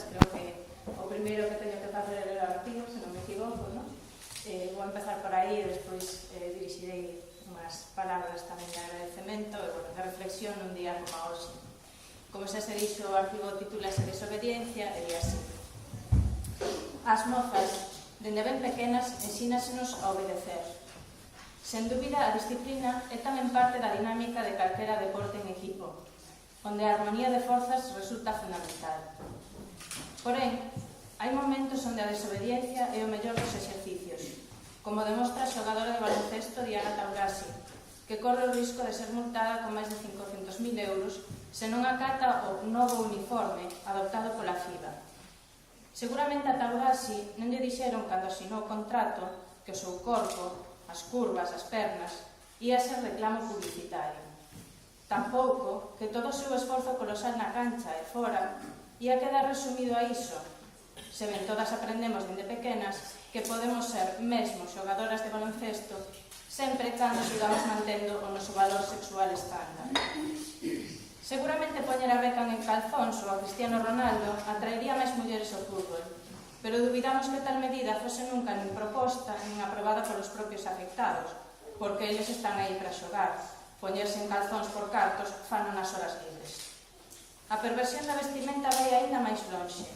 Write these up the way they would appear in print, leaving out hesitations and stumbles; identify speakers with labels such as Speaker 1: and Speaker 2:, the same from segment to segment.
Speaker 1: preguntas, creo que o primeiro que teño que facer é o artigo, se non me equivoco, non? Vou empezar por aí e despois dirixirei unhas palabras tamén de agradecemento e de reflexión un día como a hoxe. Como xa se dixo, o artigo titúlase Desobediencia e di así: as mozas, dende ben pequenas, ensínasenos a obedecer. Sen dúbida, a disciplina é tamén parte da dinámica de calquera deporte en equipo, onde a armonía de forzas resulta fundamental. Porén, hai momentos onde a desobediencia é o mellor dos exercicios, como demostra a xogadora de baloncesto Diana Taurasi, que corre o risco de ser multada con máis de 500.000 euros se non acata o novo uniforme adoptado pola FIBA. Seguramente a Taurasi non lle dixeron cando asinou o contrato que o seu corpo, as curvas, as pernas, ia ser reclamo publicitario. Tampouco que todo o seu esforzo colosal na cancha e fora ia quedar resumido a iso. Se ben todas aprendemos dende pequenas que podemos ser mesmo xogadoras de baloncesto sempre cando sigamos mantendo o noso valor sexual estándar. Seguramente poñer a Beckham en calzóns ou a Cristiano Ronaldo atraería máis mulleres ao fútbol, pero dubidamos que tal medida fose nunca nin proposta nin aprobada polos propios afectados, porque eles están aí para xogar. Poñerse en calzóns por cartos fano nas horas libres. A perversión da vestimenta vai aínda máis lonxe.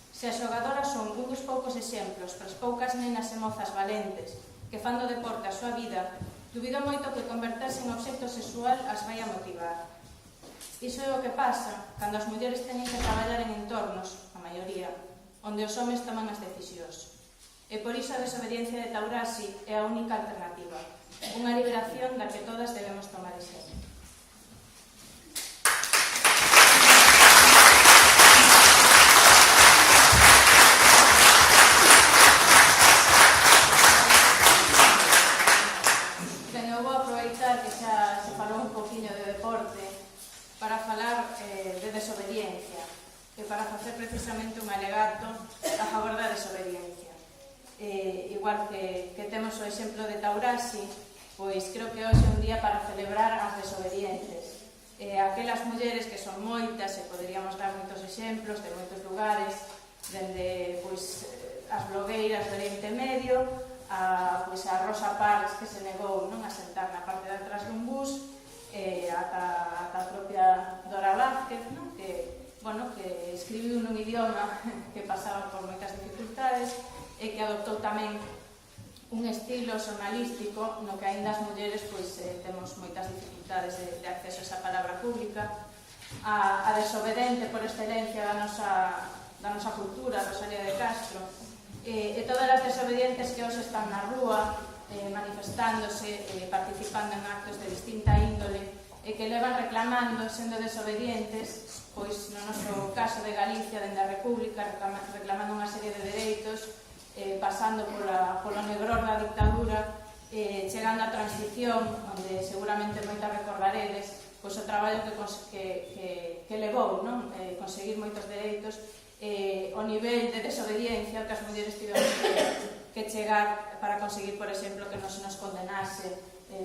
Speaker 1: Se as xogadoras son un dos poucos exemplos para as poucas nenas e mozas valentes que fan do deporte a súa vida, dubido moito que converterse en obxecto sexual as vai a motivar. Iso é o que pasa cando as mulleres teñen que traballar en entornos, a maioría, onde os homes toman as decisións. E por iso a desobediencia de Taurasi é a única alternativa, unha liberación da que todas debemos tomar exemplo. Para falar de desobediencia e para facer precisamente un alegato a favor da desobediencia. Igual que temos o exemplo de Taurasi, pois creo que hoxe é un día para celebrar as desobedientes. Aquelas mulleres que son moitas, e poderíamos dar moitos exemplos de moitos lugares, dende as blogueiras do Oriente Medio, a Rosa Parks, que se negou a sentar na parte de atrás dun bus, ata a propia Dora Vázquez, que escribiu nun idioma que pasaba por moitas dificultades e que adoptou tamén un estilo xornalístico no que aínda as mulleres temos moitas dificultades de acceso a esa palabra pública. A desobedente por excelencia da nosa cultura, Rosalía de Castro, e todas as desobedientes que hoxe están na rúa manifestándose, participando en actos de distinta índole e que levan reclamando, sendo desobedientes, pois no noso caso de Galicia, dende a República, reclamando unha serie de dereitos, pasando polo negror da dictadura, chegando á transición, onde seguramente moitas recordaredes pois o traballo que levou conseguir moitos dereitos, o nivel de desobediencia que as mulleres tivemos que chegar para conseguir, por exemplo, que non se nos condenase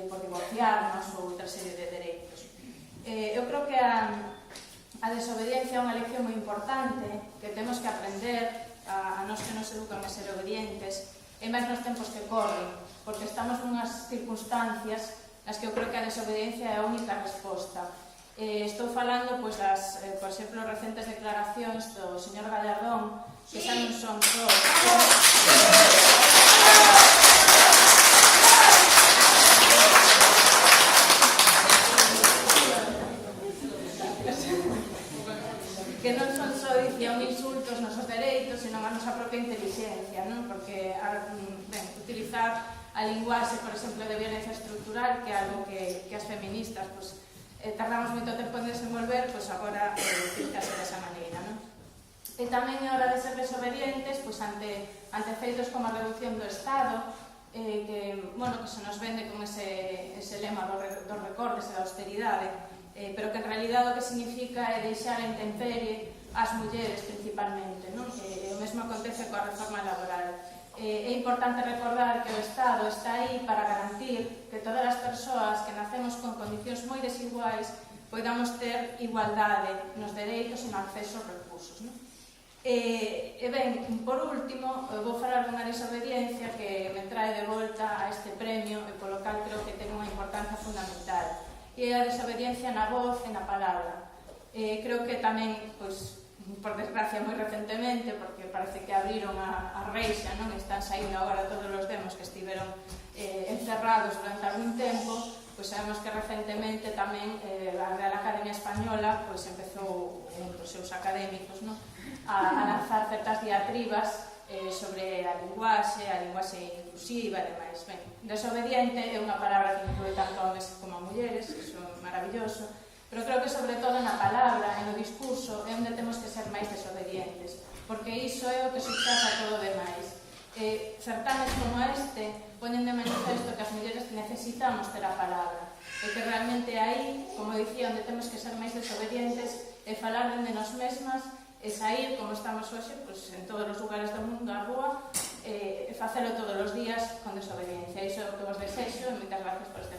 Speaker 1: por divorciarnos ou outra serie de dereitos. Eu creo que a desobediencia é unha lección moi importante que temos que aprender a nós que nos educan a ser obedientes, e máis nos tempos que corren, porque estamos nunhas circunstancias nas que eu creo que a desobediencia é a única resposta. Estou falando das, por exemplo, recentes declaracións do señor Gallardón, que xa non son só dicían insultos nos nosos dereitos, senón a nosa propia inteligencia, porque utilizar a linguaxe, por exemplo, de violencia estructural, que é algo que as feministas tardamos moito tempo en desenvolver, agora utilizase desa maneira. E tamén é hora de ser desobedientes ante feitos como a reducción do Estado, que se nos vende con ese lema dos recortes e da austeridade, pero que en realidad o que significa é deixar a intemperie as mulleres principalmente. O mesmo acontece coa reforma laboral. É importante recordar que o Estado está aí para garantir que todas as persoas que nacemos con condicións moi desiguais podamos ter igualdade nos dereitos e no acceso aos recursos. E ben, por último, vou falar dunha desobediencia que me trae de volta a este premio e polo cal creo que ten unha importancia fundamental. E é a desobediencia na voz e na palabra. Creo que tamén, pois, por desgracia, moi recentemente, porque parece que abriron a reixa, non? Están saindo agora todos os demos que estiveron encerrados durante algún tempo, pois sabemos que recentemente tamén a Real Academia Española pois empezou, os seus académicos, non? A lanzar certas diatribas sobre a linguaxe inclusiva e demais. Ben, desobediente é unha palabra que inclúe tanto homens como a mulleres, iso é maravilloso, pero creo que sobre todo na palabra e no discurso é onde temos que ser máis desobedientes, porque iso é o que substancia todo o demais. Certames como este ponen de manifesto que as mulleres necesitamos ter a palabra, e que realmente aí, como dicía, onde temos que ser máis desobedientes é falar dende nós mesmas, e sair, como estamos hoxe, pues, en todos os lugares do mundo, á rúa, e facelo todos os días con desobediencia. Iso é o que vos desexo, e moitas gracias por este